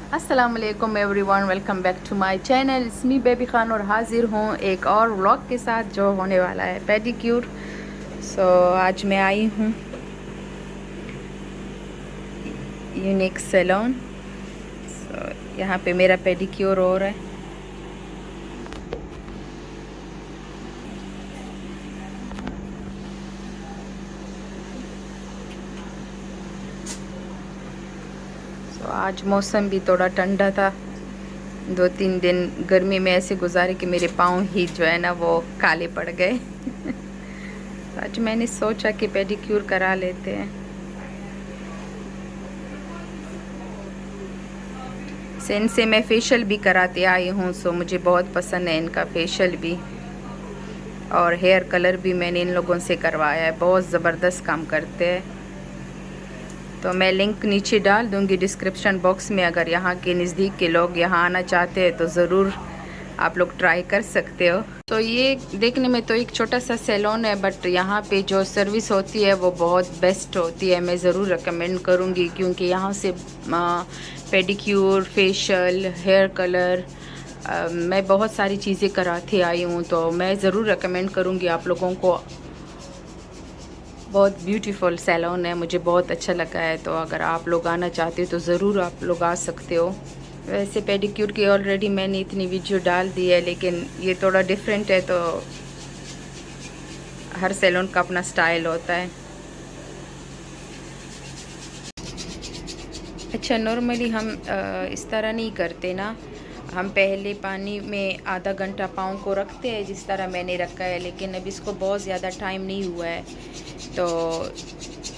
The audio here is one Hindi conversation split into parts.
अस्सलाम वालेकुम everyone, welcome back to my channel. It's me Baby Khan और हाजिर हूँ एक और व्लॉग के साथ जो होने वाला है पेडिक्योर। आज मैं आई हूँ यूनिक सैलून। यहाँ पे मेरा पेडिक्योर हो रहा है। आज मौसम भी थोड़ा ठंडा था। 2-3 दिन गर्मी में ऐसे गुजारे कि मेरे पाँव ही जो है ना वो काले पड़ गए। आज मैंने सोचा कि पेडिक्योर करा लेते हैं। इनसे मैं फेशियल भी कराते आई हूँ, सो मुझे बहुत पसंद है इनका फेशियल भी, और हेयर कलर भी मैंने इन लोगों से करवाया है। बहुत ज़बरदस्त काम करते हैं। तो मैं लिंक नीचे डाल दूँगी डिस्क्रिप्शन बॉक्स में। अगर यहाँ के नज़दीक के लोग यहाँ आना चाहते हैं तो ज़रूर आप लोग ट्राई कर सकते हो। तो ये देखने में तो एक छोटा सा सैलून है, बट यहाँ पे जो सर्विस होती है वो बहुत बेस्ट होती है। मैं ज़रूर रिकमेंड करूँगी, क्योंकि यहाँ से पेडिक्योर, फेशियल, हेयर कलर, मैं बहुत सारी चीज़ें कराती आई हूँ। तो मैं ज़रूर रिकमेंड करूँगी आप लोगों को। बहुत ब्यूटीफुल सैलून है, मुझे बहुत अच्छा लगा है। तो अगर आप लोग आना चाहते हो तो ज़रूर आप लोग आ सकते हो। वैसे पेडिक्योर की ऑलरेडी मैंने इतनी वीडियो डाल दी है, लेकिन ये थोड़ा डिफरेंट है, तो हर सैलून का अपना स्टाइल होता है। अच्छा, नॉर्मली हम इस तरह नहीं करते ना। हम पहले पानी में आधा घंटा पाँव को रखते हैं, जिस तरह मैंने रखा है। लेकिन अब इसको बहुत ज़्यादा टाइम नहीं हुआ है, तो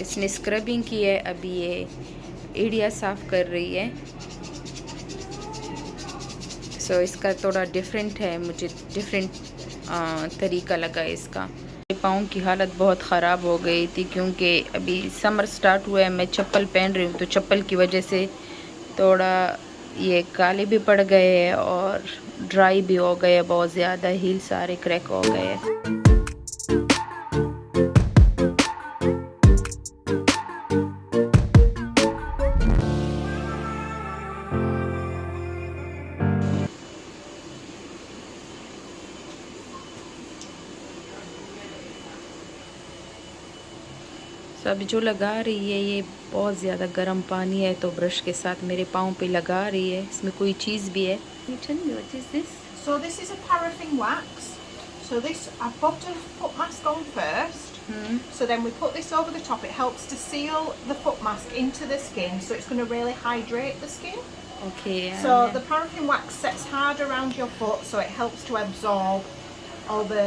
इसने स्क्रबिंग की है। अभी ये एड़िया साफ़ कर रही है। सो इसका थोड़ा डिफरेंट है, मुझे डिफरेंट तरीका लगा इसका। पाँव की हालत बहुत ख़राब हो गई थी, क्योंकि अभी समर स्टार्ट हुआ है। मैं चप्पल पहन रही हूँ, तो चप्पल की वजह से थोड़ा ये काले भी पड़ गए हैं और ड्राई भी हो गए, बहुत ज़्यादा हील सारे क्रैक हो गए हैं। अब जो लगा रही है ये बहुत ज़्यादा गर्म पानी है, तो ब्रश के साथ मेरे पाँव पे लगा रही है। इसमें कोई चीज़ भी है। What is this? So this is a paraffin wax. So this, I've got a foot mask on first. So then we put this over the top. It helps to seal the foot mask into the skin, so it's going to really hydrate the skin. Okay. So the paraffin wax sets hard around your foot, so it helps to absorb all the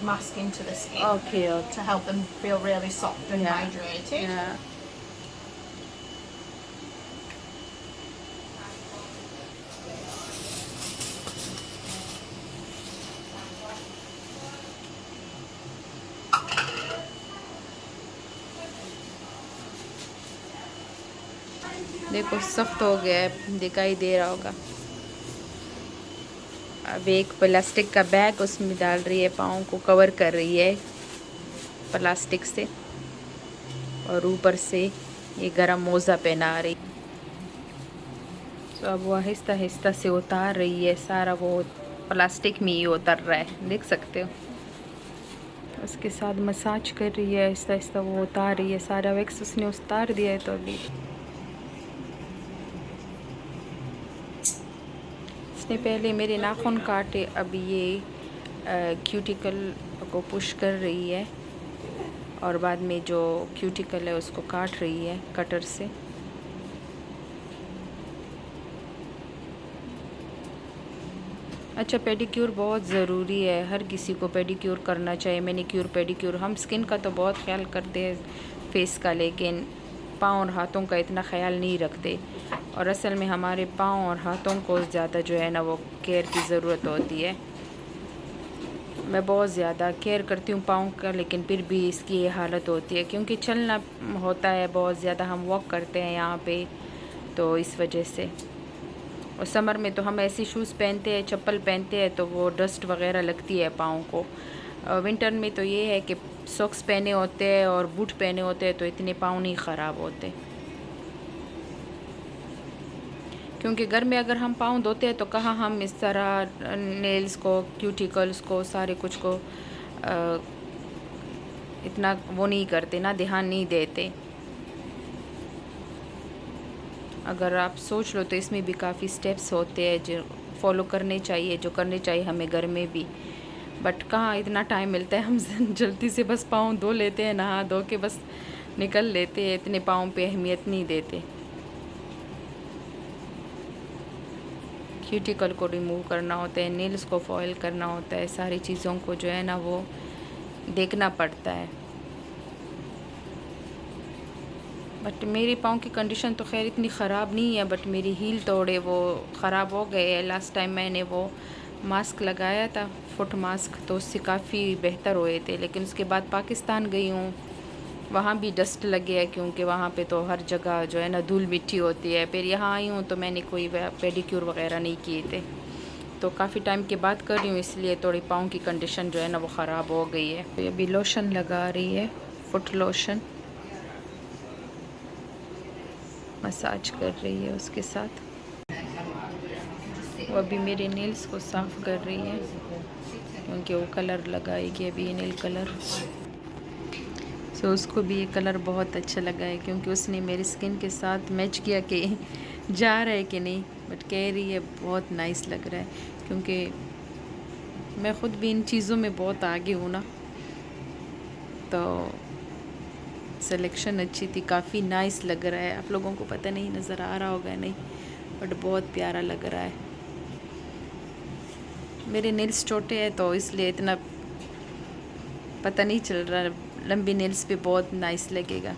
mask into the skin. Okay, okay. To help them feel really soft and hydrated. Yeah. देखो सख्त हो गया है, दिखाई दे रहा होगा। अब एक प्लास्टिक का बैग उसमें डाल रही है, पाँव को कवर कर रही है प्लास्टिक से, और ऊपर से ये गरम मोज़ा पहना रही। तो अब वो आहिस्ता आहिस्ता से उतार रही है। सारा वो प्लास्टिक में ही उतर रहा है, देख सकते हो। उसके साथ मसाज कर रही है, आहिस्ता आहिस्ता वो उतार रही है। सारा वैक्स उसने उतार दिया है। तो अभी इसने पहले मेरे नाखून काटे, अभी ये क्यूटिकल को पुश कर रही है, और बाद में जो क्यूटिकल है उसको काट रही है कटर से। अच्छा, पेडिक्योर बहुत ज़रूरी है, हर किसी को पेडिक्योर करना चाहिए। Manicure, pedicure. हम स्किन का तो बहुत ख्याल करते हैं, फेस का, लेकिन पाँव और हाथों का इतना ख्याल नहीं रखते। और असल में हमारे पाँव और हाथों को ज़्यादा जो है ना वो केयर की ज़रूरत होती है। मैं बहुत ज़्यादा केयर करती हूँ पाँव का, लेकिन फिर भी इसकी ये हालत होती है, क्योंकि चलना होता है बहुत ज़्यादा। हम वॉक करते हैं यहाँ पे, तो इस वजह से। और समर में तो हम ऐसे शूज़ पहनते हैं, चप्पल पहनते हैं, तो वो डस्ट वगैरह लगती है पाँव को। विंटर में तो ये है कि सॉक्स पहने होते हैं और बूट पहने होते हैं, तो इतने पाँव नहीं ख़राब होते। क्योंकि घर में अगर हम पाँव धोते हैं तो कहाँ हम इस तरह नेल्स को, क्यूटिकल्स को, सारे कुछ को इतना वो नहीं करते ना, ध्यान नहीं देते। अगर आप सोच लो तो इसमें भी काफ़ी स्टेप्स होते हैं जो फॉलो करने चाहिए, जो करने चाहिए हमें घर में भी। बट कहाँ इतना टाइम मिलता है, हम जल्दी से बस पाँव धो लेते हैं, नहा धो के बस निकल लेते हैं, इतने पाँव पे अहमियत नहीं देते। क्यूटिकल को रिमूव करना होता है, नेल्स को फॉइल करना होता है, सारी चीज़ों को जो है ना वो देखना पड़ता है। बट मेरे पाँव की कंडीशन तो खैर इतनी ख़राब नहीं है, बट मेरी हील थोड़े वो ख़राब हो गए हैं। लास्ट टाइम मैंने वो मास्क लगाया था, फुट मास्क, तो उससे काफ़ी बेहतर हुए थे। लेकिन उसके बाद पाकिस्तान गई हूँ, वहाँ भी डस्ट लगे है, क्योंकि वहाँ पे तो हर जगह जो है ना धूल मिट्टी होती है। फिर यहाँ आई हूँ तो मैंने कोई पेडिक्योर वगैरह नहीं किए थे, तो काफ़ी टाइम के बाद कर रही हूँ, इसलिए थोड़ी पाँव की कंडीशन जो है ना वो ख़राब हो गई है। तो अभी लोशन लगा रही है, फुट लोशन मसाज कर रही है उसके साथ। वो अभी मेरे नेल्स को साफ़ कर रही है, क्योंकि वो कलर लगाएगी अभी, नेल कलर। सो उसको भी ये कलर बहुत अच्छा लगा है, क्योंकि उसने मेरी स्किन के साथ मैच किया कि जा रहा है कि नहीं। बट कह रही है बहुत नाइस लग रहा है, क्योंकि मैं ख़ुद भी इन चीज़ों में बहुत आगे हूँ ना, तो सिलेक्शन अच्छी थी, काफ़ी नाइस लग रहा है। आप लोगों को पता नहीं नज़र आ रहा होगा नहीं, बट बहुत प्यारा लग रहा है। मेरे नेल्स छोटे हैं तो इसलिए इतना पता नहीं चल रहा, लंबी नेल्स पे बहुत नाइस लगेगा।